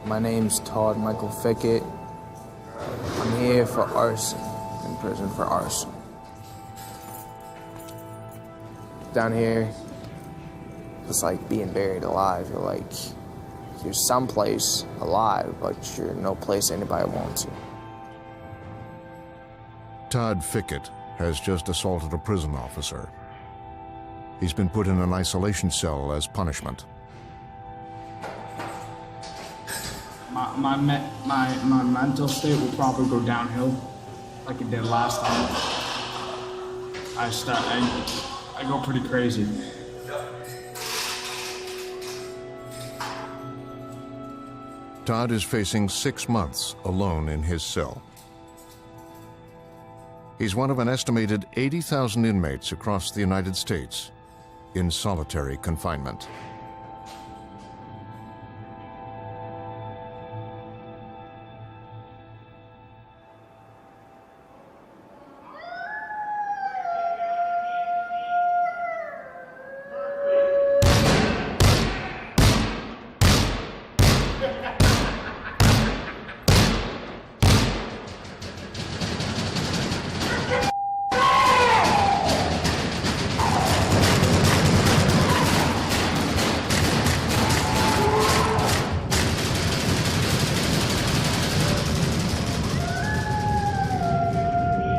My name's Todd Michael Fickett. I'm here for arson, in prison for arson. Down here, it's like being buried alive. You're someplace alive, but you're no place anybody wants you. Todd Fickett has just assaulted a prison officer. He's been put in an isolation cell as punishment. My mental state will probably go downhill like it did last time. I go pretty crazy. Todd is facing 6 months alone in his cell. He's one of an estimated 80,000 inmates across the United States in solitary confinement.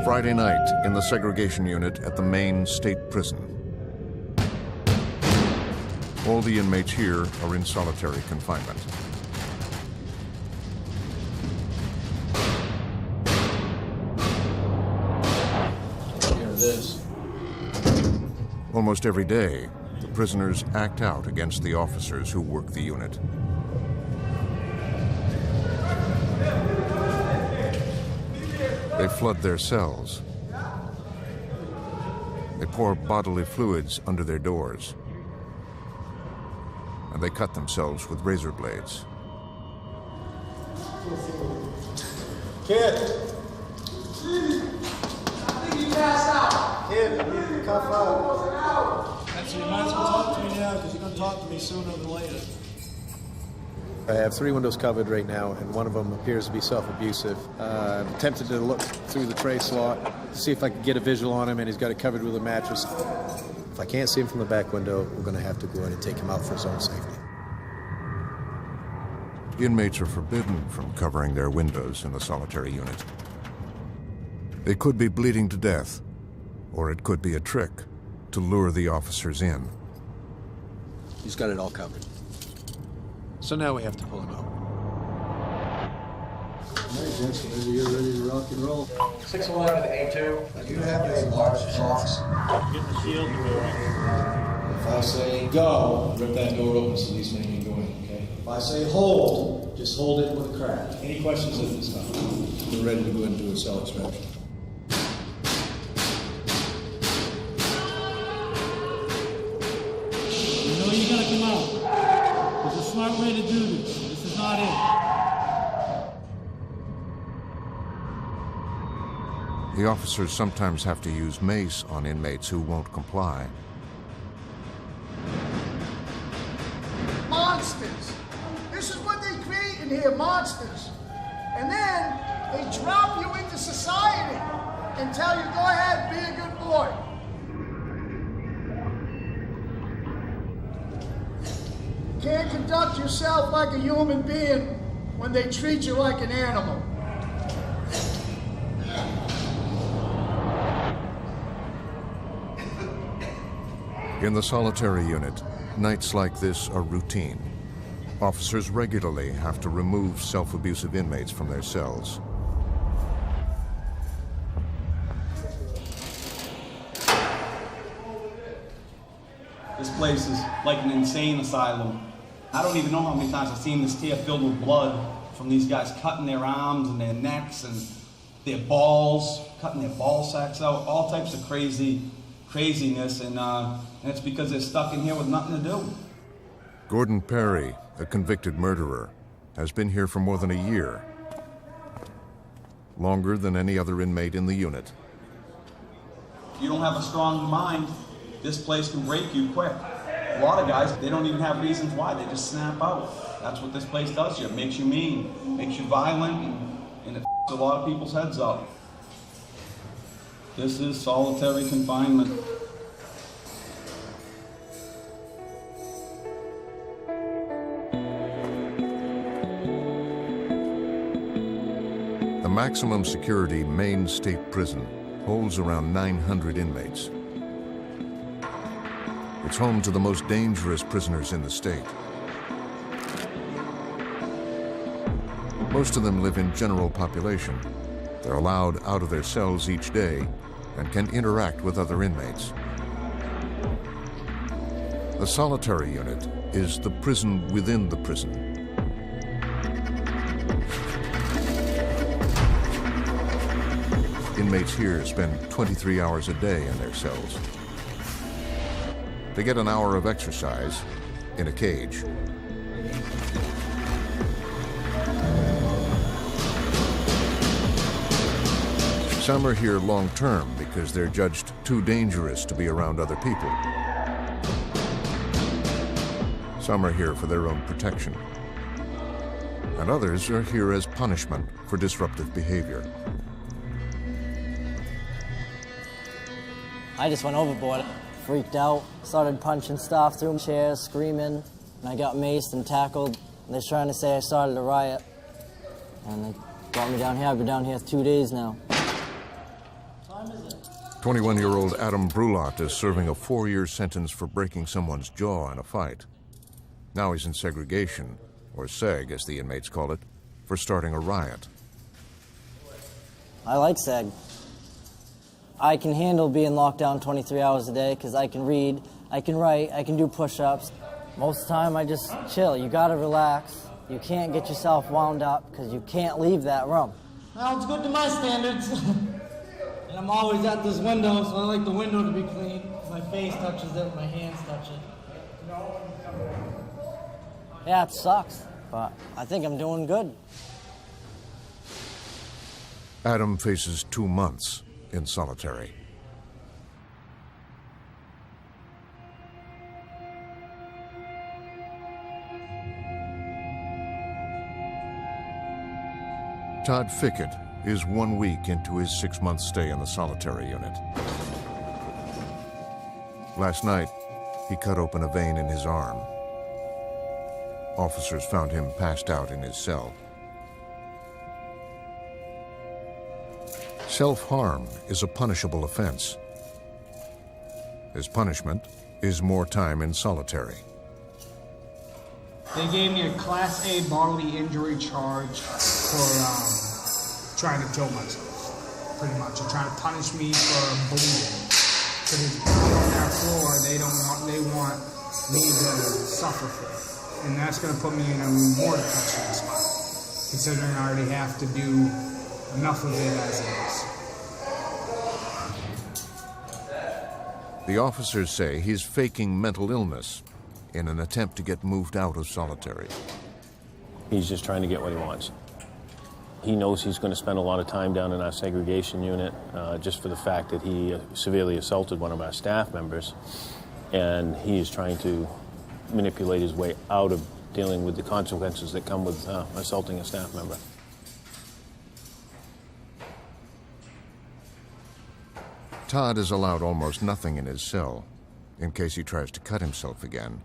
Friday night in the segregation unit at the Maine State Prison. All the inmates here are in solitary confinement. Hear this. Almost every day, the prisoners act out against the officers who work the unit. They flood their cells. They pour bodily fluids under their doors. And they cut themselves with razor blades. Kid! I think you passed out. Kid, I need to cuff up. That's you might as well talk to me now because you're going to talk to me sooner than later. I have 3 windows covered right now, and one of them appears to be self-abusive. I've attempted to look through the tray slot to see if I can get a visual on him, and he's got it covered with a mattress. If I can't see him from the back window, we're going to have to go in and take him out for his own safety. Inmates are forbidden from covering their windows in the solitary unit. They could be bleeding to death, or it could be a trick to lure the officers in. He's got it all covered. So now we have to pull him out. All right, gents, whenever you're ready to rock and roll. 611 A2. Do you have a large box? Get the shield to go on. If I say go, rip that door open so these men can go in, okay? If I say hold, just hold it with a crack. Any questions at this time? We're ready to go in and do a cell extraction. You know you got to come out. There's a smart way to do this. This is not it. The officers sometimes have to use mace on inmates who won't comply. Monsters. This is what they create in here, monsters. And then they drop you into society and tell you, go ahead, be a good boy. Can't conduct yourself like a human being when they treat you like an animal. In the solitary unit, nights like this are routine. Officers regularly have to remove self-abusive inmates from their cells. This place is like an insane asylum. I don't even know how many times I've seen this tier filled with blood from these guys cutting their arms and their necks and their balls, cutting their ball sacks out, all types of craziness, and it's because they're stuck in here with nothing to do. Gordon Perry, a convicted murderer, has been here for more than a year, longer than any other inmate in the unit. If you don't have a strong mind, this place can break you quick. A lot of guys, they don't even have reasons why, they just snap out. That's what this place does to you. It makes you mean, makes you violent, and it f***s a lot of people's heads up. This is solitary confinement. The maximum security Maine State Prison holds around 900 inmates. It's home to the most dangerous prisoners in the state. Most of them live in general population. They're allowed out of their cells each day and can interact with other inmates. The solitary unit is the prison within the prison. Inmates here spend 23 hours a day in their cells. They get an hour of exercise in a cage. Some are here long-term because they're judged too dangerous to be around other people. Some are here for their own protection. And others are here as punishment for disruptive behavior. I just went overboard, freaked out, started punching stuff through chairs, screaming, and I got maced and tackled. They're trying to say I started a riot, and they brought me down here. I've been down here 2 days now. 21-year-old Adam Brulot is serving a 4-year sentence for breaking someone's jaw in a fight. Now he's in segregation, or SEG as the inmates call it, for starting a riot. I like SEG. I can handle being locked down 23 hours a day because I can read, I can write, I can do push-ups. Most of the time I just chill. You gotta relax. You can't get yourself wound up because you can't leave that room. Sounds good to my standards. And I'm always at this window, so I like the window to be clean. My face touches it, my hands touch it. Yeah, it sucks, but I think I'm doing good. Adam faces 2 months in solitary. Todd Fickett is 1 week into his 6-month stay in the solitary unit. Last night, he cut open a vein in his arm. Officers found him passed out in his cell. Self-harm is a punishable offense. His punishment is more time in solitary. They gave me a Class A bodily injury charge for trying to kill myself, pretty much. They're trying to punish me for bleeding. Because it's on that floor, they want me to suffer for it. And that's going to put me in a more depressing spot, considering I already have to do enough of it as it is. The officers say he's faking mental illness in an attempt to get moved out of solitary. He's just trying to get what he wants. He knows he's going to spend a lot of time down in our segregation unit just for the fact that he severely assaulted one of our staff members, and he is trying to manipulate his way out of dealing with the consequences that come with assaulting a staff member. Todd is allowed almost nothing in his cell in case he tries to cut himself again.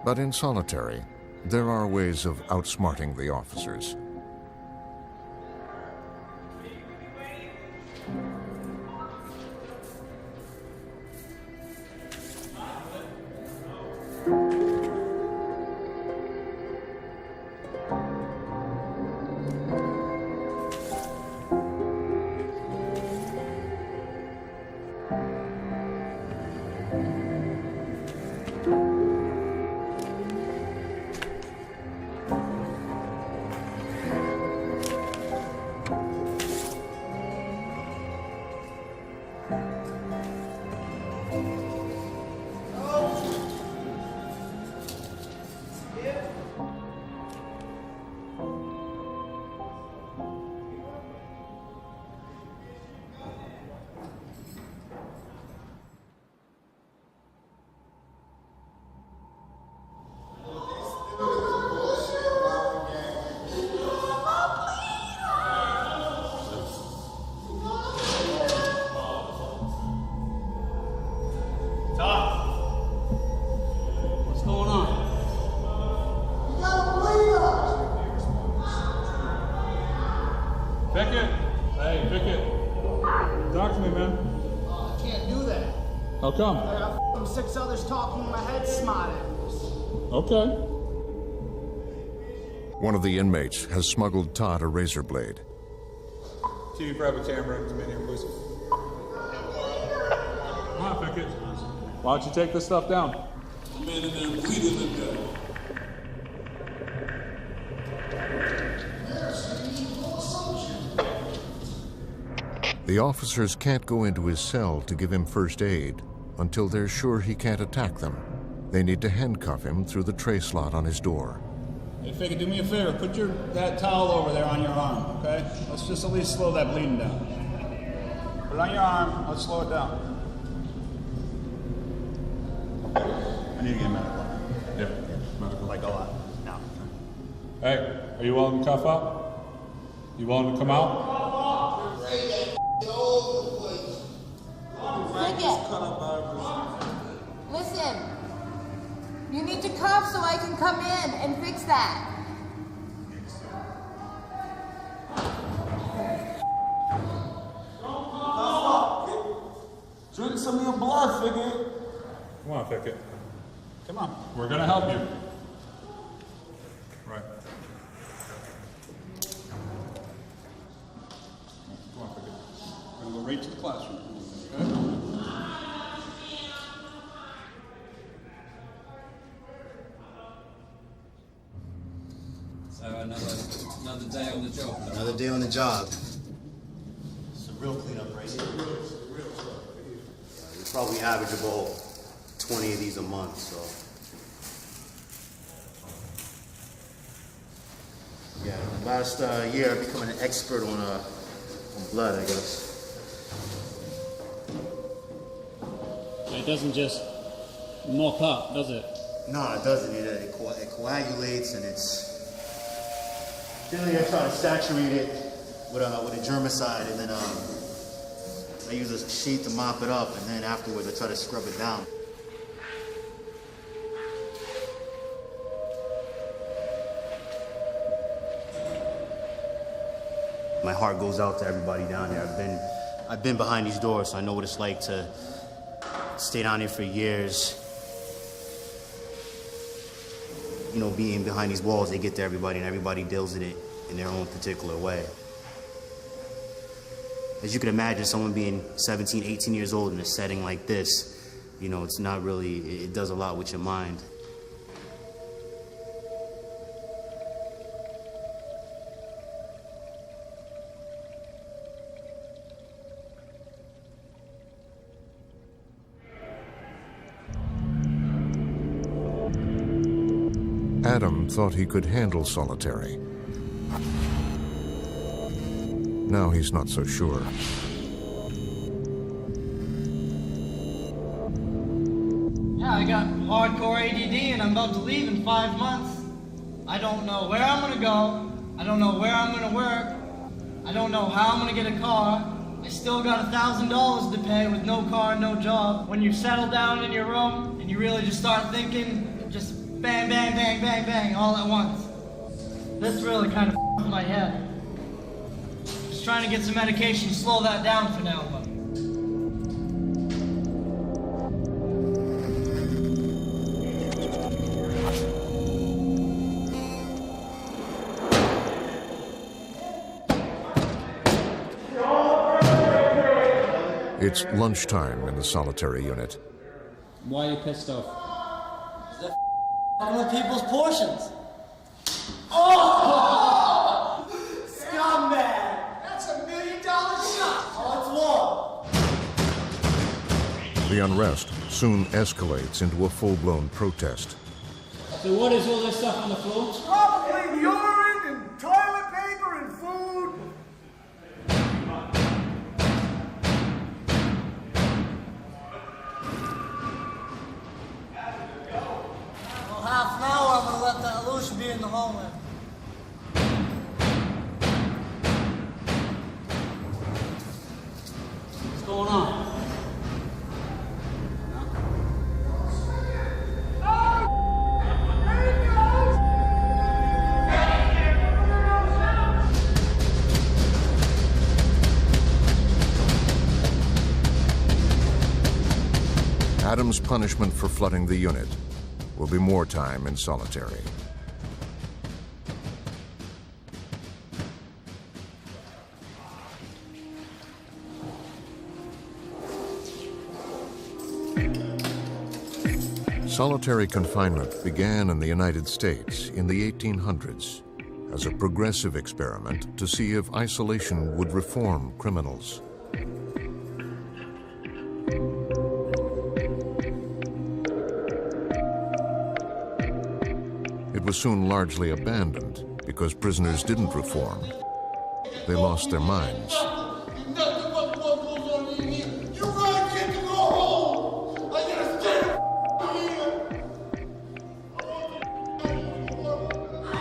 But in solitary, there are ways of outsmarting the officers. Pickett! Hey, Pickett. Talk to me, man. I can't do that. How come? I got f***ing 6 others talking in my head smart ass. Okay. One of the inmates has smuggled Todd a razor blade. TV private camera, come in here, please. Come on, Pickett. Why don't you take this stuff down? Man in there bleeding to death. The officers can't go into his cell to give him first aid until they're sure he can't attack them. They need to handcuff him through the tray slot on his door. Hey, Pickett, do me a favor. Put that towel over there on your arm, okay? Let's just at least slow that bleeding down. Put it on your arm. Let's slow it down. I need to get a medical. Yeah, medical. Like a lot. Now. Hey, are you willing to cuff up? You willing to come out? Listen, you need to cuff so I can come in and fix that. Drink some of your blood, Pickett. Come on, Pickett. Come on. We're gonna help you. Right. Come on, Pickett. We're gonna go right to the classroom. Okay? So another day on the job. Another day on the job. It's a real cleanup right here. We probably average about 20 of these a month, so. Yeah, last year I've become an expert on blood, I guess. It doesn't just mop up, does it? No, it doesn't. It coagulates, and it's. Generally, I try to saturate it with a germicide, and then I use a sheet to mop it up, and then afterwards I try to scrub it down. My heart goes out to everybody down there. I've been behind these doors, so I know what it's like to stay down here for years. You know, being behind these walls, they get to everybody, and everybody deals with it in their own particular way. As you can imagine, someone being 17, 18 years old in a setting like this, you know, it's not really, it does a lot with your mind. Adam thought he could handle solitary. Now he's not so sure. Yeah, I got hardcore ADD and I'm about to leave in 5 months. I don't know where I'm gonna go. I don't know where I'm gonna work. I don't know how I'm gonna get a car. I still got $1,000 to pay with no car, no job. When you settle down in your room and you really just start thinking, just bang, bang, bang, bang, bang, all at once. This really kind of f***ed my head. Just trying to get some medication to slow that down for now, but. It's lunchtime in the solitary unit. Why are you pissed off? They're f***ing with people's portions. Oh! Scumbag! That's $1 million shot. Oh, The unrest soon escalates into a full-blown protest. So what is all this stuff on the floor? Probably urine and toilet paper and food. Well, half an hour I'm gonna let that loose be in the hallway. What's going on? Adams' punishment for flooding the unit will be more time in solitary. Solitary confinement began in the United States in the 1800s as a progressive experiment to see if isolation would reform criminals. It was soon largely abandoned because prisoners didn't reform. They lost their minds.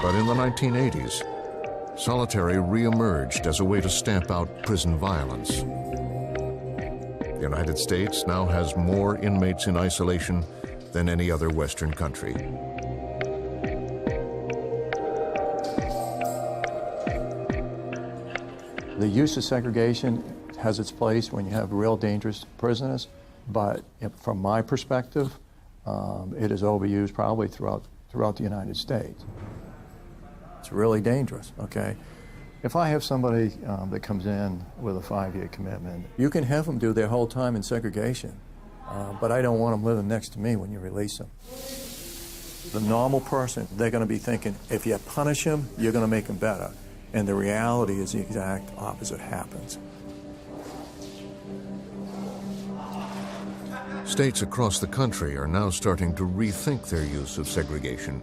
But in the 1980s, solitary re-emerged as a way to stamp out prison violence. The United States now has more inmates in isolation than any other Western country. The use of segregation has its place when you have real dangerous prisoners, but from my perspective, it is overused probably throughout the United States. It's really dangerous, okay? If I have somebody that comes in with a 5-year commitment, you can have them do their whole time in segregation, but I don't want them living next to me when you release them. The normal person, they're going to be thinking, if you punish them, you're going to make them better. And the reality is the exact opposite happens. States across the country are now starting to rethink their use of segregation.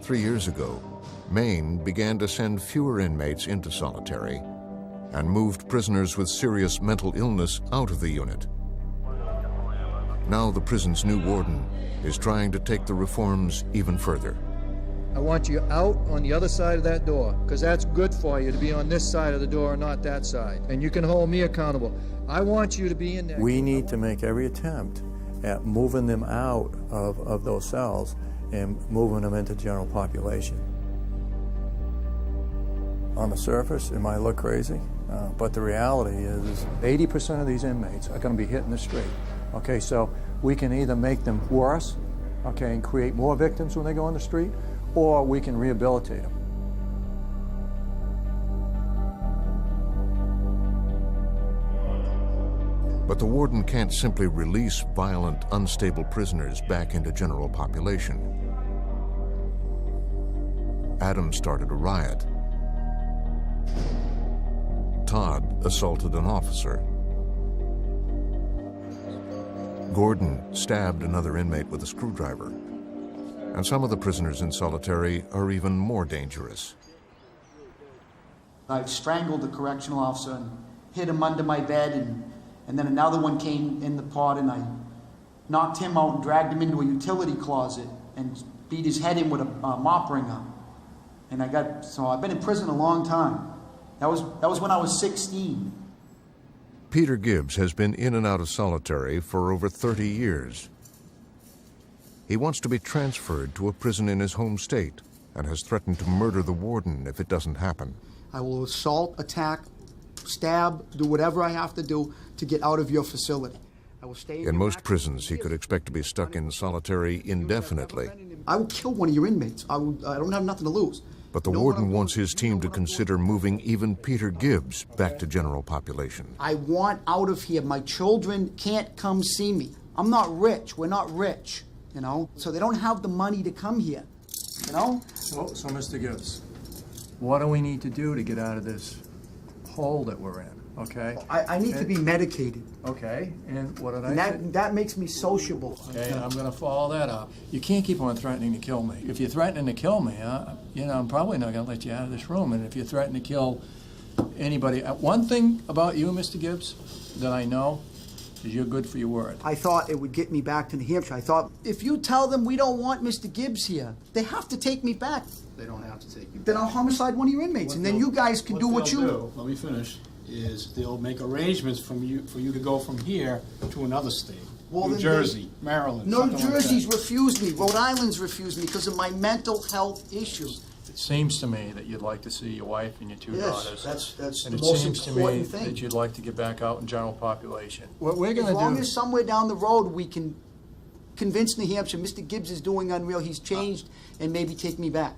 3 years ago, Maine began to send fewer inmates into solitary and moved prisoners with serious mental illness out of the unit. Now the prison's new warden is trying to take the reforms even further. I want you out on the other side of that door, because that's good for you to be on this side of the door, not that side. And you can hold me accountable. I want you to be in there. We need to make every attempt at moving them out of those cells and moving them into general population. On the surface, it might look crazy, but the reality is 80% of these inmates are going to be hitting the street. Okay, so we can either make them worse, okay, and create more victims when they go on the street, or we can rehabilitate them. But the warden can't simply release violent, unstable prisoners back into general population. Adams started a riot. Todd assaulted an officer. Gordon stabbed another inmate with a screwdriver. And some of the prisoners in solitary are even more dangerous. I strangled the correctional officer and hid him under my bed, and then another one came in the pod and I knocked him out and dragged him into a utility closet and beat his head in with a mop wringer. And so I've been in prison a long time. That was when I was 16. Peter Gibbs has been in and out of solitary for over 30 years. He wants to be transferred to a prison in his home state and has threatened to murder the warden if it doesn't happen. I will assault, attack, stab, do whatever I have to do to get out of your facility. I will stay in most prisons, he could expect to be stuck in solitary indefinitely. I will kill one of your inmates. I don't have nothing to lose. But the warden wants his team to consider moving even Peter Gibbs back to general population. I want out of here. My children can't come see me. I'm not rich. We're not rich. You know, so they don't have the money to come here, you know? So Mr. Gibbs, what do we need to do to get out of this hole that we're in, okay? I need to be medicated. Okay, and what did I say? That makes me sociable. Okay, I'm going to follow that up. You can't keep on threatening to kill me. If you're threatening to kill me, I'm probably not going to let you out of this room. And if you threaten to kill anybody, one thing about you, Mr. Gibbs, that I know, is you're good for your word. I thought it would get me back to New Hampshire. I thought, if you tell them we don't want Mr. Gibbs here, they have to take me back. They don't have to take you back. Then I'll homicide one of your inmates, and then you guys can do what you do. Let me finish. Is they'll make arrangements for you to go from here to another state. New Jersey, Maryland. New Jersey's refused me. Rhode Island's refused me because of my mental health issues. It seems to me that you'd like to see your wife and your two daughters. That's and the most important thing. And it seems to me that you'd like to get back out in general population. What we're going to do... As long as somewhere down the road we can convince New Hampshire Mr. Gibbs is doing unreal, he's changed, and maybe take me back.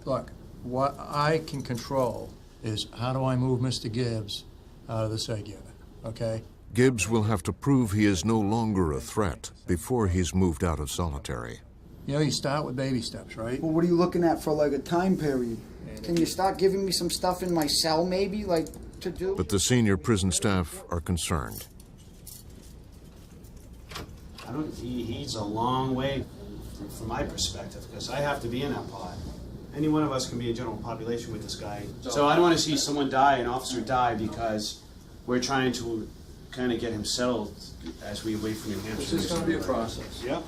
Look, what I can control is how do I move Mr. Gibbs out of the seg unit, okay? Gibbs will have to prove he is no longer a threat before he's moved out of solitary. You know, you start with baby steps, right? Well, what are you looking at for like a time period? Can you start giving me some stuff in my cell maybe, like, to do? But the senior prison staff are concerned. He's a long way from my perspective, because I have to be in that pod. Any one of us can be in general population with this guy. So I don't want to see someone die, an officer die, because we're trying to kind of get him settled as we wait for New Hampshire. This is going to be a process. Yep.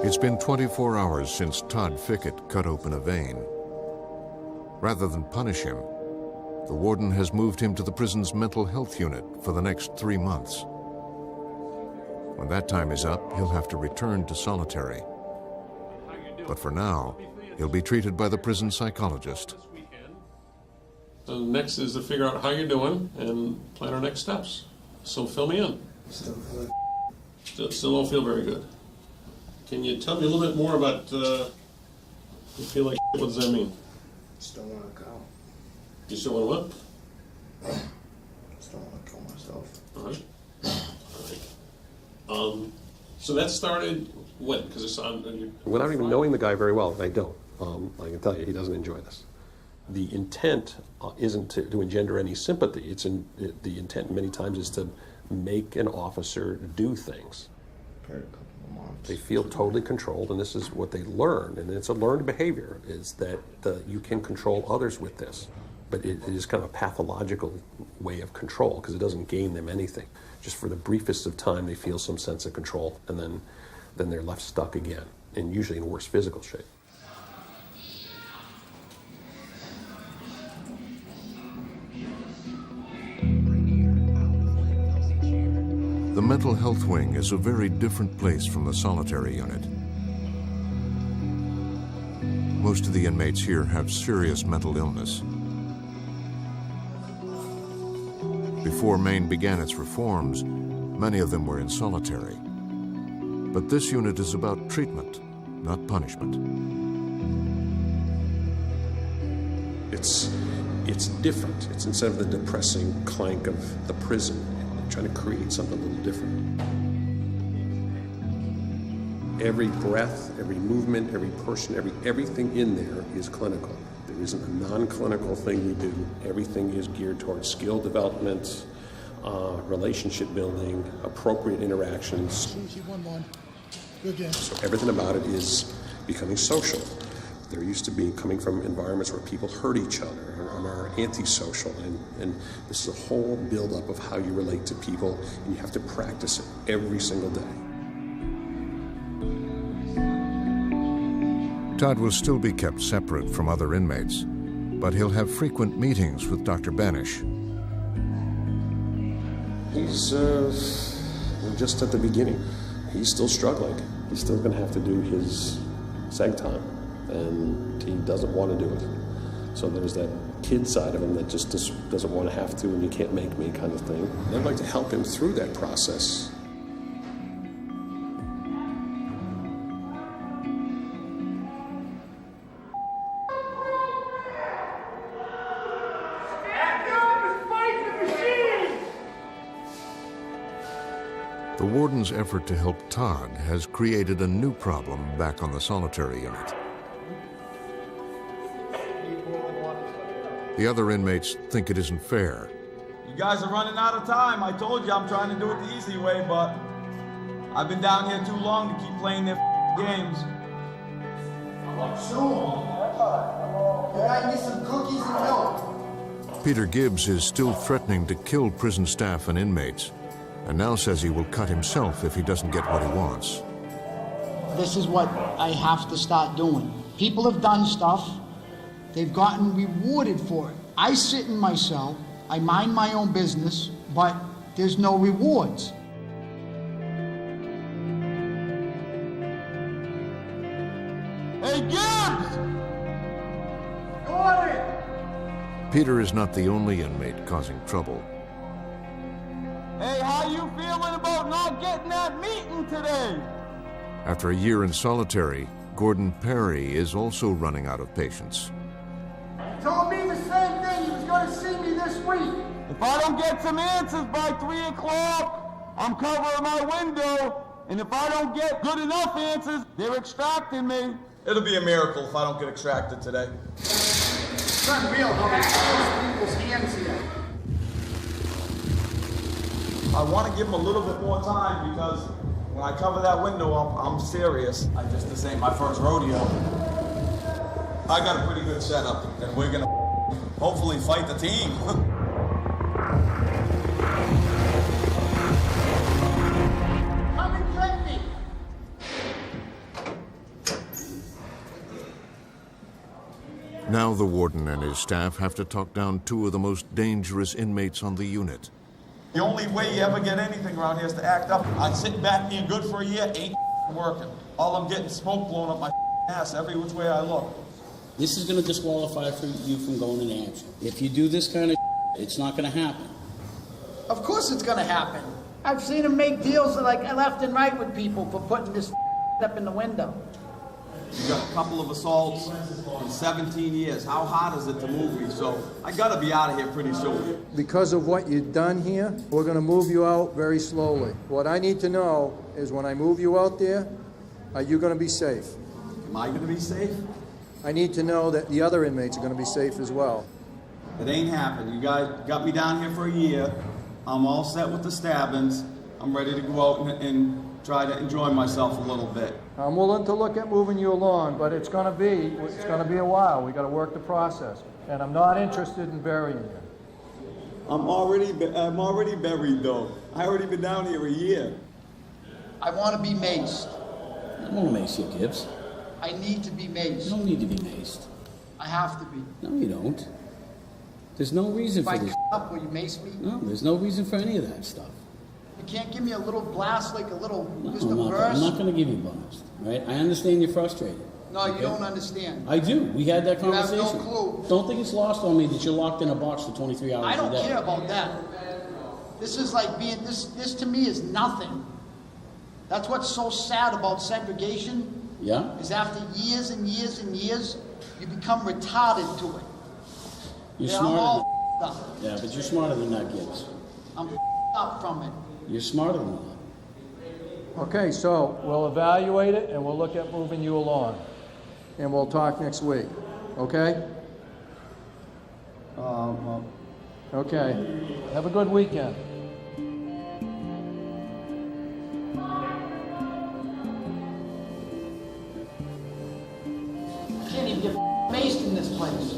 It's been 24 hours since Todd Fickett cut open a vein. Rather than punish him, the warden has moved him to the prison's mental health unit for the next 3 months. When that time is up, he'll have to return to solitary. But for now, he'll be treated by the prison psychologist. So next is to figure out how you're doing and plan our next steps. So fill me in. Still don't feel very good. Can you tell me a little bit more about you feel like what does that mean? Still want to go. You still want to what? Still want to kill myself. All right. All right. So that started when? Because it's on. Without even knowing the guy very well, and I don't, I can tell you he doesn't enjoy this. The intent isn't to engender any sympathy. The intent many times is to make an officer do things. They feel totally controlled, and this is what they learn, and it's a learned behavior, is that you can control others with this. But it is kind of a pathological way of control, because it doesn't gain them anything. Just for the briefest of time, they feel some sense of control, and then they're left stuck again, and usually in worse physical shape. The mental health wing is a very different place from the solitary unit. Most of the inmates here have serious mental illness. Before Maine began its reforms, many of them were in solitary. But this unit is about treatment, not punishment. It's different. It's instead of the depressing clank of the prison, trying to create something a little different. Every breath, every movement, every person, everything in there is clinical. There isn't a non-clinical thing we do. Everything is geared towards skill development, relationship building, appropriate interactions. Good game. So everything about it is becoming social. They're used to coming from environments where people hurt each other and are antisocial, and this is a whole buildup of how you relate to people, and you have to practice it every single day. Todd will still be kept separate from other inmates, but he'll have frequent meetings with Dr. Banish. He's just at the beginning. He's still struggling. He's still going to have to do his seg time, and he doesn't want to do it. So there's that kid side of him that just doesn't want to have to, and you can't make me kind of thing. And I'd like to help him through that process. The warden's effort to help Todd has created a new problem back on the solitary unit. The other inmates think it isn't fair. You guys are running out of time. I told you I'm trying to do it the easy way, but I've been down here too long to keep playing their games. I need some cookies and milk. Peter Gibbs is still threatening to kill prison staff and inmates, and now says he will cut himself if he doesn't get what he wants. This is what I have to start doing. People have done stuff. They've gotten rewarded for it. I sit in my cell, I mind my own business, but there's no rewards. Hey, Gibbs! Gordon! Peter is not the only inmate causing trouble. Hey, how you feeling about not getting that meeting today? After a year in solitary, Gordon Perry is also running out of patience. He told me the same thing. He was going to see me this week. If I don't get some answers by 3 o'clock, I'm covering my window. And if I don't get good enough answers, they're extracting me. It'll be a miracle if I don't get extracted today. It's unreal how they force people's hands here. I want to give them a little bit more time because when I cover that window up, I'm serious. This ain't my first rodeo. I got a pretty good setup, and we're gonna hopefully fight the team. Come and get me. Now the warden and his staff have to talk down two of the most dangerous inmates on the unit. The only way you ever get anything around here is to act up. I'm sitting back being good for a year, ain't working. All I'm getting is smoke blowing up my ass every which way I look. This is going to disqualify you from going in action. If you do this kind of it's not going to happen. Of course it's going to happen. I've seen him make deals like left and right with people for putting this up in the window. You got a couple of assaults in 17 years. How hard is it to move me? So I got to be out of here pretty soon. Because of what you've done here, we're going to move you out very slowly. What I need to know is when I move you out there, are you going to be safe? Am I going to be safe? I need to know that the other inmates are going to be safe as well. It ain't happened. You guys got me down here for a year. I'm all set with the stabbings. I'm ready to go out and try to enjoy myself a little bit. I'm willing to look at moving you along, but it's going to be a while. We got to work the process, and I'm not interested in burying you. I'm already buried though. I already been down here a year. I want to be maced. I won't mace you, Gibbs. I need to be maced. You don't need to be maced. I have to be. No, you don't. There's no reason for this. If I up, will you mace me? No, there's no reason for any of that stuff. You can't give me a little blast, like a little, just a I'm burst? not going to give you blast, right? I understand you're frustrated. No, you don't understand. I do. We had that conversation. You have no clue. Don't think it's lost on me that you're locked in a box for 23 hours a day. I don't care about that. This is like being, this to me is nothing. That's what's so sad about segregation. Yeah? Is after years and years and years, you become retarded to it. You're I'm smarter all than, up. yeah, but you're smarter than that, Gibbs. I'm up from it. You're smarter than that. Okay, so we'll evaluate it, and we'll look at moving you along. And we'll talk next week, okay? Okay. Have a good weekend. I can't even get maced in this place.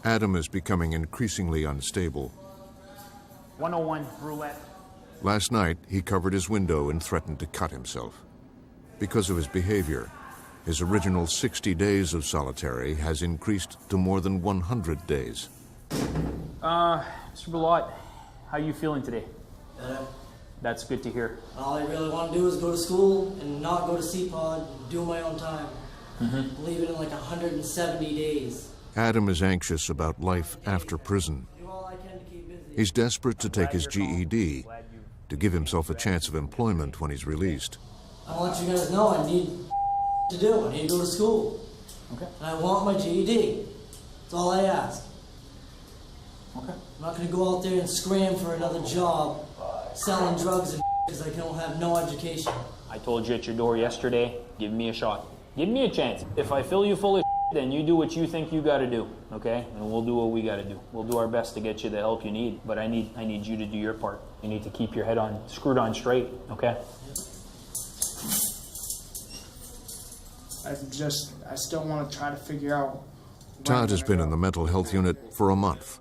Adam is becoming increasingly unstable. 101 roulette. Last night, he covered his window and threatened to cut himself. Because of his behavior, his original 60 days of solitary has increased to more than 100 days. Mr. Bullitt, how are you feeling today? Better. That's good to hear. All I really want to do is go to school and not go to CPOD and do my own time. I'm leaving in like 170 days. Adam is anxious about life after prison. He's desperate to take his GED to give himself a chance of employment when he's released. I want you guys to know I need to do. I need to go to school. Okay. And I want my GED. That's all I ask. Okay. I'm not going to go out there and scram for another job selling drugs and because I don't have no education. I told you at your door yesterday, give me a shot. Give me a chance. If I fill you full of then you do what you think you got to do, okay? And we'll do what we got to do. We'll do our best to get you the help you need, but I need you to do your part. You need to keep your head on, screwed on straight, okay? I still want to try to figure out. Todd has been in the mental health unit for a month.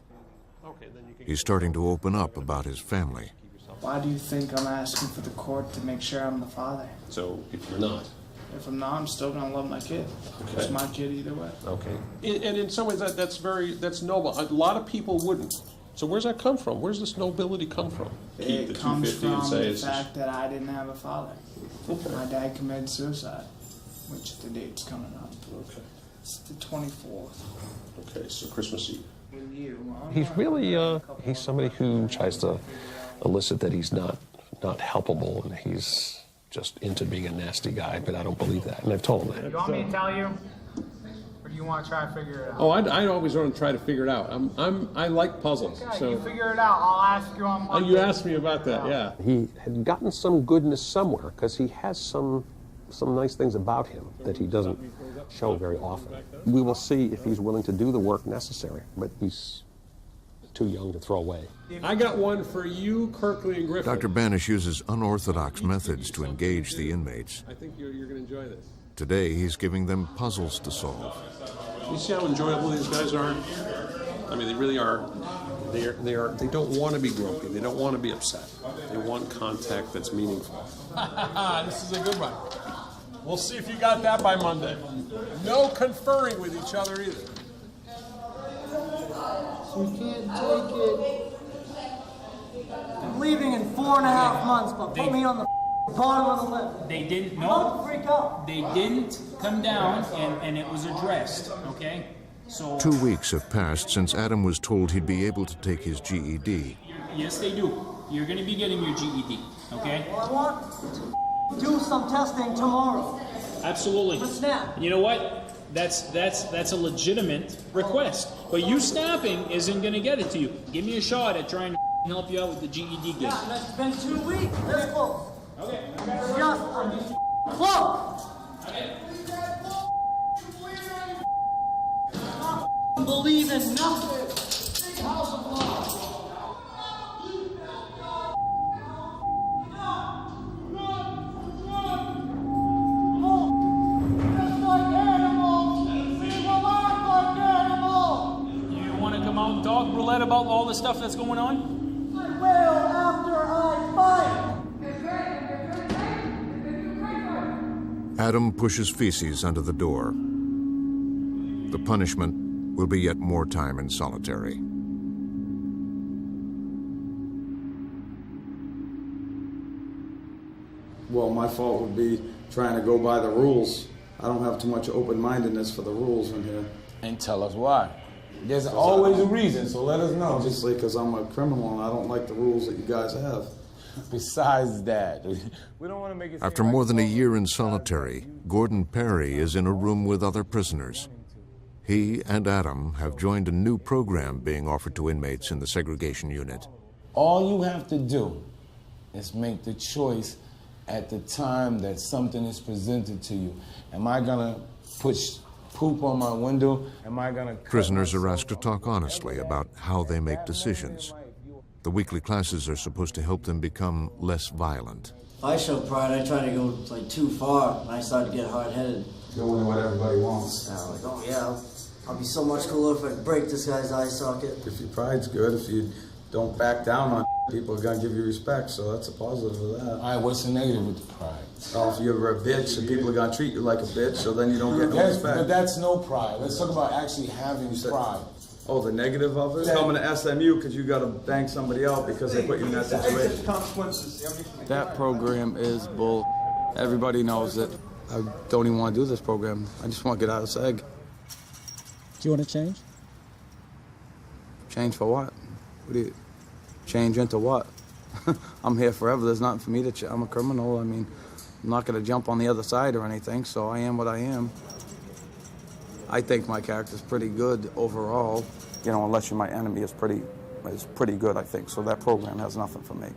He's starting to open up about his family. Why do you think I'm asking for the court to make sure I'm the father? So if you're not? If I'm not, I'm still going to love my kid. Okay. It's my kid either way. Okay. And in some ways, that's noble. A lot of people wouldn't. So where's that come from? Where's this nobility come from? Keep the It comes 250 and from say the it's fact that I didn't have a father. Okay. My dad committed suicide, which the date's coming up. Okay. It's the 24th. Okay, so Christmas Eve. With you. He's really, he's somebody who tries to elicit that he's not helpable and he's just into being a nasty guy, but I don't believe that, and I've told him that. You want me to tell you? Or do you want to try to figure it out? Oh, I always want to try to figure it out. I like puzzles. Okay, So you figure it out. I'll ask you on Monday. you asked me about that, yeah. He had gotten some goodness somewhere because he has some nice things about him that he doesn't show very often. We will see if he's willing to do the work necessary, but he's too young to throw away. I got one for you, Kirkley, and Griffin. Dr. Banish uses unorthodox methods to engage the inmates. I think you're going to enjoy this. Today, he's giving them puzzles to solve. You see how enjoyable these guys are? I mean, they really are. They don't want to be grumpy. They don't want to be upset. They want contact that's meaningful. This is a good one. We'll see if you got that by Monday. No conferring with each other either. You can't take it. I'm leaving in 4.5 months, but put me on the bottom of the list. They didn't I'm about to freak out. They didn't come down and it was addressed, okay? So 2 weeks have passed since Adam was told he'd be able to take his GED. yes, they do. You're going to be getting your GED, okay? Well, I want to do some testing tomorrow. Absolutely. But snap. You know what? That's a legitimate request. But you snapping isn't going to get it to you. Give me a shot at trying to help you out with the GED gig. Yeah, and it's been 2 weeks. This close. Okay. I'm just close. Believe in nothing. House of law. You want to come out and talk, Roulette, about all the stuff that's going on? I will after I fight. Adam pushes feces under the door. The punishment will be yet more time in solitary. Well, my fault would be trying to go by the rules. I don't have too much open-mindedness for the rules in here. And tell us why. There's always a reason, so let us know. Obviously, because I'm a criminal and I don't like the rules that you guys have. Besides that, we don't want to make it. After more than a year in solitary, Gordon Perry is in a room with other prisoners. He and Adam have joined a new program being offered to inmates in the segregation unit. All you have to do is make the choice at the time that something is presented to you. Am I gonna push poop on my window? Am I gonna... Prisoners are asked to talk honestly about how they make decisions. The weekly classes are supposed to help them become less violent. If I show pride, I try to go like too far, and I start to get hard-headed. Doing what everybody wants. I'm like, oh yeah, I'll be so much cooler if I break this guy's eye socket. If your pride's good, if you don't back down on people are gonna give you respect, so that's a positive of that. All right, what's the negative with the pride? Oh, if you're a bitch and people are gonna treat you like a bitch, so then you don't get no respect. But that's no pride. Let's talk about actually having pride. Oh, the negative of it? Coming to SMU because you gotta bang somebody out because they put you in that situation. That program is bull. Everybody knows it. I don't even want to do this program. I just want to get out of SEG. Do you want to change? Change for what? What do you... Change into what? I'm here forever. There's nothing for me to I'm a criminal. I mean, I'm not going to jump on the other side or anything, so I am what I am. I think my character's pretty good overall. You know, unless you're my enemy, is pretty good, I think. So that program has nothing for me.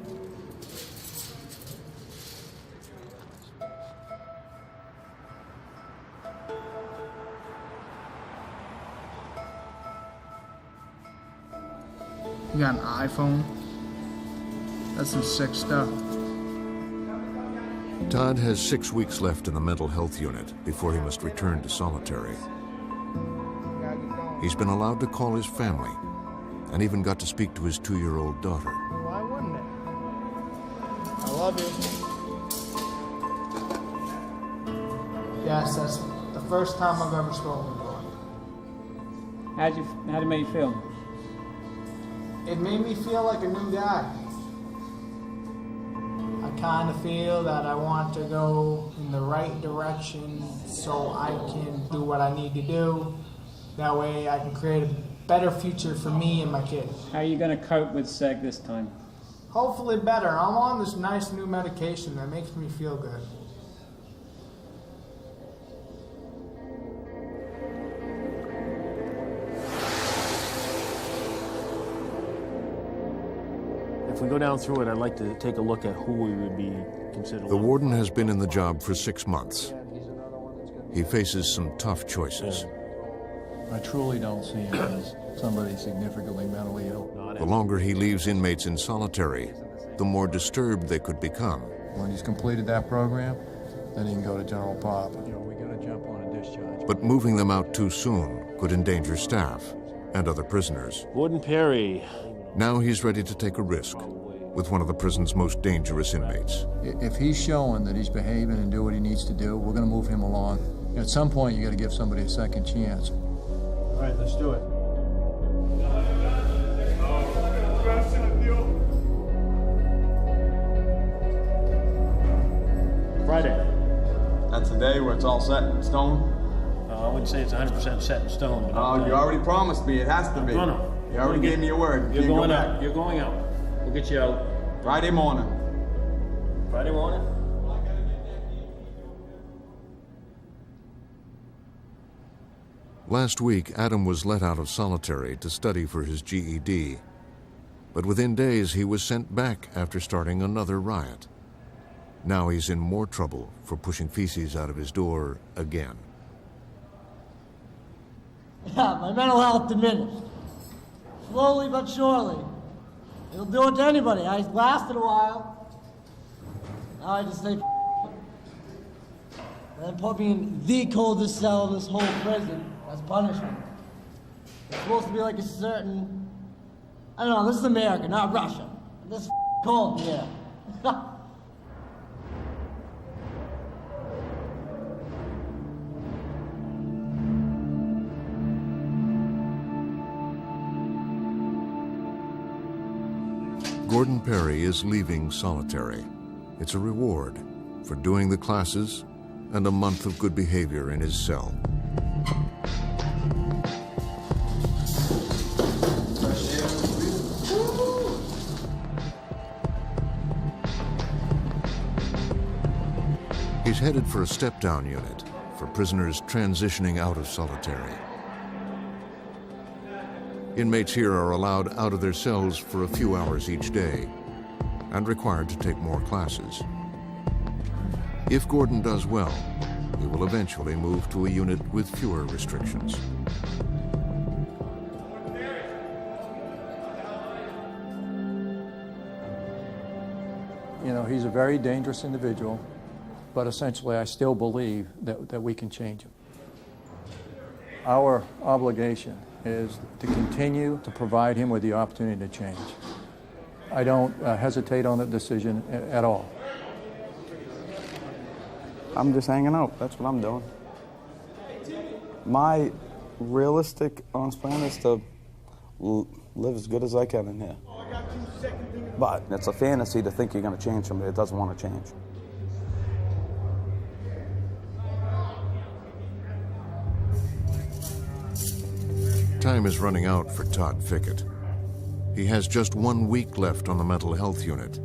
You got an iPhone? That's some sick stuff. Todd has 6 weeks left in the mental health unit before he must return to solitary. He's been allowed to call his family and even got to speak to his 2-year-old daughter. Why wouldn't it? I love you. Yes, that's the first time I've ever spoken to her. How did it make you feel? It made me feel like a new guy. I kind of feel that I want to go in the right direction so I can do what I need to do. That way I can create a better future for me and my kids. How are you going to cope with SEG this time? Hopefully better. I'm on this nice new medication that makes me feel good. If we go down through it, I'd like to take a look at who we would be considered. The warden has been in the job for 6 months. He faces some tough choices. I truly don't see him as somebody significantly mentally ill. The longer he leaves inmates in solitary, the more disturbed they could become. When he's completed that program, then he can go to general pop. You know, we got to jump on a discharge. But moving them out too soon could endanger staff and other prisoners. Gordon Perry. Now he's ready to take a risk with one of the prison's most dangerous inmates. If he's showing that he's behaving and do what he needs to do, we're going to move him along. At some point, you got to give somebody a second chance. All right, let's do it. Friday. That's the day where it's all set in stone? I wouldn't say it's 100% set in stone. But Oh, you already promised me it has to be. gonna. You already gave me your word. You're Can't go going back. out. You're going out. We'll get you out. Friday morning. Friday morning? Last week, Adam was let out of solitary to study for his GED. But within days, he was sent back after starting another riot. Now he's in more trouble for pushing feces out of his door again. Yeah, my mental health diminished. Slowly but surely. It'll do it to anybody. I lasted a while. Now I just say and then put me in the coldest cell in this whole prison as punishment. It's supposed to be like a certain, I don't know, this is America, not Russia. This is cold here. Gordon Perry is leaving solitary. It's a reward for doing the classes and a month of good behavior in his cell. He's headed for a step-down unit for prisoners transitioning out of solitary. Inmates here are allowed out of their cells for a few hours each day and required to take more classes. If Gordon does well, he will eventually move to a unit with fewer restrictions. You know, he's a very dangerous individual, but essentially I still believe that we can change him. Our obligation is to continue to provide him with the opportunity to change. I don't hesitate on that decision at all. I'm just hanging out. That's what I'm doing. My realistic, honest plan is to live as good as I can in here. But it's a fantasy to think you're going to change somebody that doesn't want to change. Time is running out for Todd Fickett. He has just 1 week left on the mental health unit.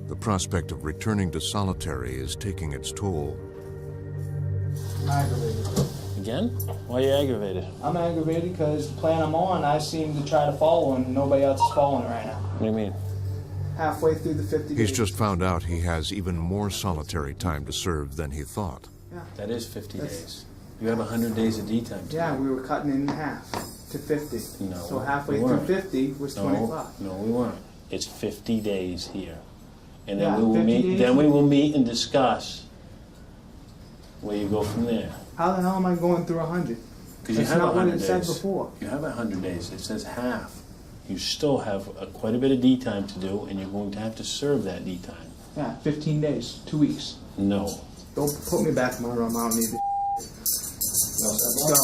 The prospect of returning to solitary is taking its toll. Again? Why are you aggravated? I'm aggravated because the plan I'm on, I seem to try to follow and nobody else is following it right now. What do you mean? Halfway through the 50 days. He's just found out he has even more solitary time to serve than he thought. Yeah. That is 50 days. You have 100 days of D time. Yeah, we were cutting it in half to 50. No. So halfway we through weren't. 50 was 25. No, we weren't. It's 50 days here. And then Yeah, we will 50 meet days? then we will meet and discuss where you go from there. How the hell am I going through 100? Because you That's have not what 100 it said days. before. You have 100 days. It says half. You still have quite a bit of D time to do, and you're going to have to serve that D time. Yeah, 15 days, 2 weeks. No. Don't put me back in my room. I don't need it. Go.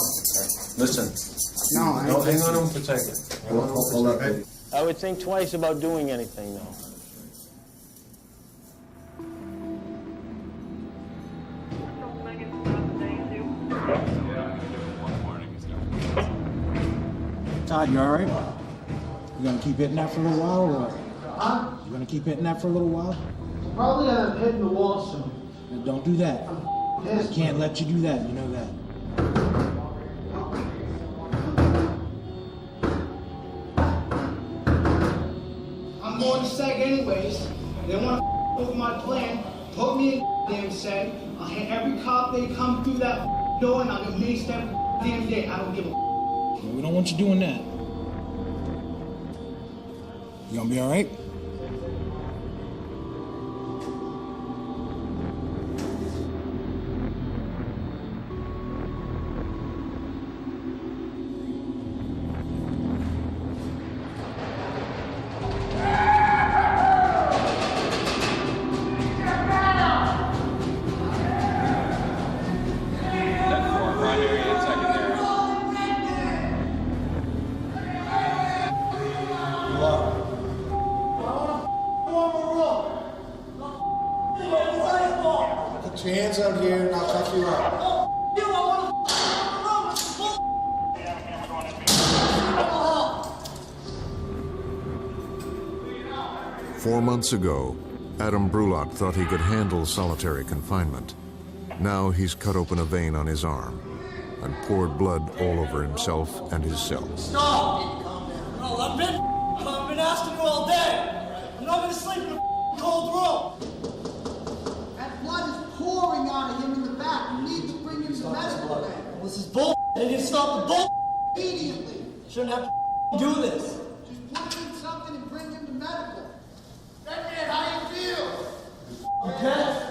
Listen. No, I No, ain't hang on listening. and protect it. I would think twice about doing anything, though. Todd, you all right? You gonna keep hitting that for a little while, or what? Huh? You gonna keep hitting that for a little while? Probably gonna hit the wall soon. Then don't do that. I can't let you do that. You know that. I'm going to SEG anyways. They want to over my plan. Put me in damn SEG. I'll hit every cop they come through that door and I'll get maced every damn day. I don't give a We don't want you doing that. You gonna be all right? Put your hands out here and I'll cuff you up. 4 months ago, Adam Brulot thought he could handle solitary confinement. Now he's cut open a vein on his arm and poured blood all over himself and his cell. Stop! No, I've been asking you all day. I'm not gonna sleep in a cold room. That blood is pouring out of him in the back. You need to bring him to medical man. This is bull. They need to stop the bull. Immediately. Shouldn't have to do this. Just put him in something and bring him to medical. That man, how do you feel? Okay?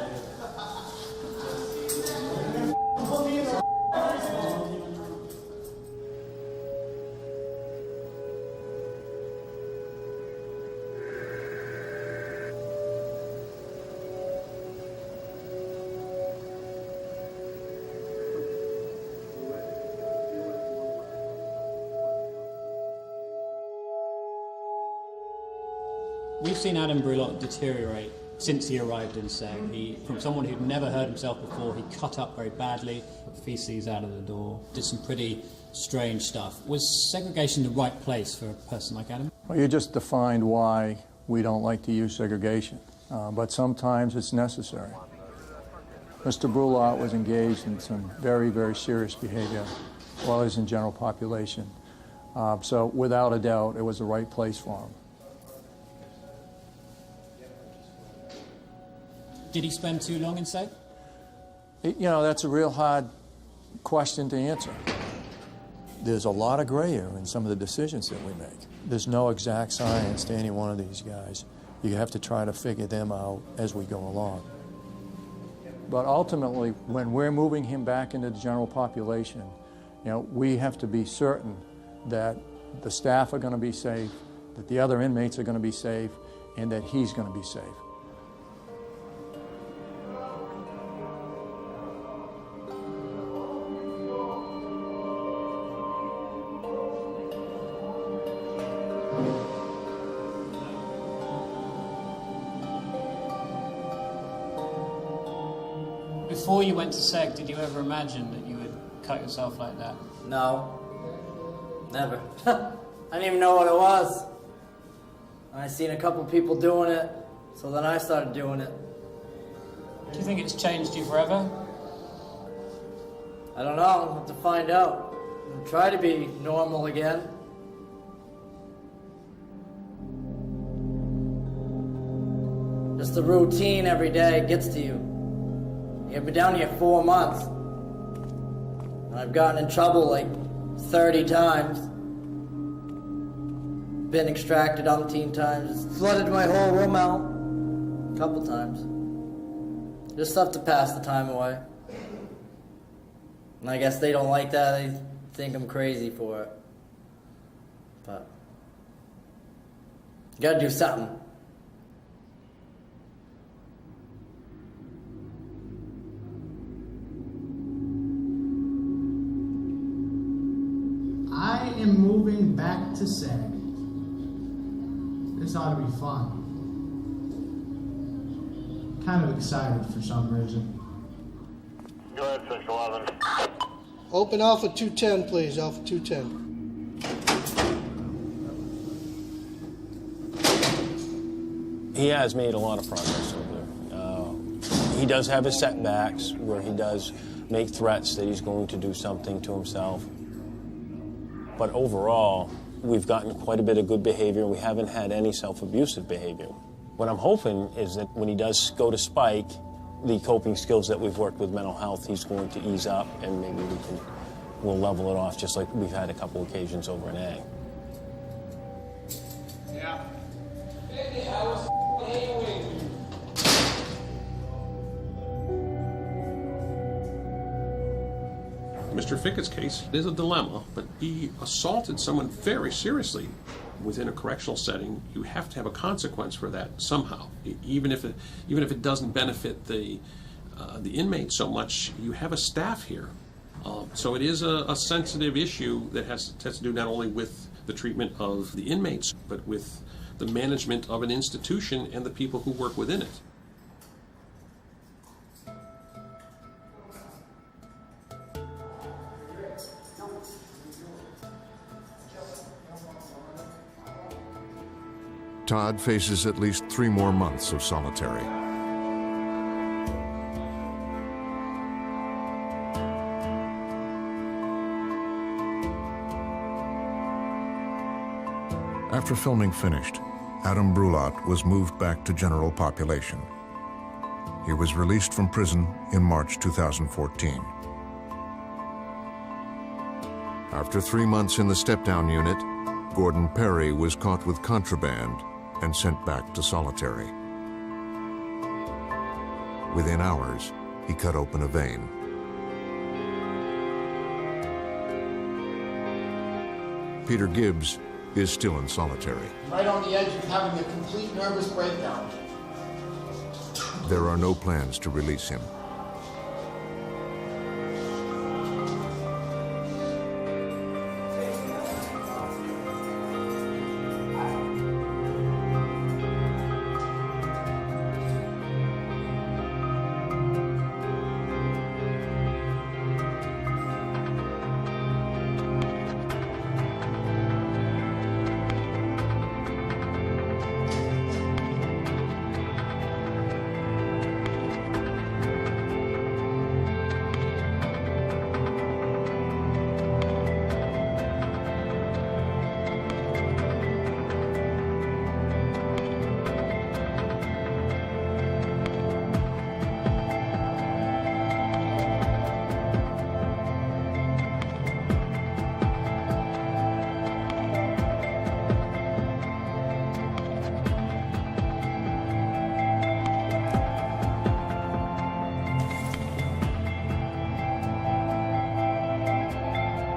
We've seen Adam Brulot deteriorate since he arrived in SEG. From someone who'd never hurt himself before, he cut up very badly, put feces out of the door, did some pretty strange stuff. Was segregation the right place for a person like Adam? Well, you just defined why we don't like to use segregation, but sometimes it's necessary. Mr. Brulot was engaged in some very, very serious behavior while he was in general population. So without a doubt, it was the right place for him. Did he spend too long in SEG? You know, that's a real hard question to answer. There's a lot of gray area in some of the decisions that we make. There's no exact science to any one of these guys. You have to try to figure them out as we go along. But ultimately, when we're moving him back into the general population, you know, we have to be certain that the staff are going to be safe, that the other inmates are going to be safe, and that he's going to be safe. Before you went to SEG, did you ever imagine that you would cut yourself like that? No. Never. I didn't even know what it was. I seen a couple people doing it, so then I started doing it. Do you think it's changed you forever? I don't know. I'll have to find out. I'll try to be normal again. Just the routine every day gets to you. I've been down here 4 months. And I've gotten in trouble like 30 times. Been extracted umpteen times. It's flooded my whole room out. A couple times. Just stuff to pass the time away. And I guess they don't like that. They think I'm crazy for it. But you gotta do something. I am moving back to SAG. This ought to be fun. Kind of excited for some reason. Go ahead, 611. Open Alpha 210, please. Alpha 210. He has made a lot of progress over there. He does have his setbacks where he does make threats that he's going to do something to himself. But overall, we've gotten quite a bit of good behavior. We haven't had any self-abusive behavior. What I'm hoping is that when he does go to spike, the coping skills that we've worked with mental health, he's going to ease up, and maybe we'll level it off, just like we've had a couple occasions over in A. Yeah. Mr. Fickett's case is a dilemma, but he assaulted someone very seriously within a correctional setting. You have to have a consequence for that somehow, even if it doesn't benefit the inmate so much. You have a staff here, so it is a sensitive issue that has to do not only with the treatment of the inmates, but with the management of an institution and the people who work within it. Todd faces at least 3 more months of solitary. After filming finished, Adam Brulot was moved back to general population. He was released from prison in March 2014. After 3 months in the step-down unit, Gordon Perry was caught with contraband and sent back to solitary. Within hours, he cut open a vein. Peter Gibbs is still in solitary. Right on the edge of having a complete nervous breakdown. There are no plans to release him.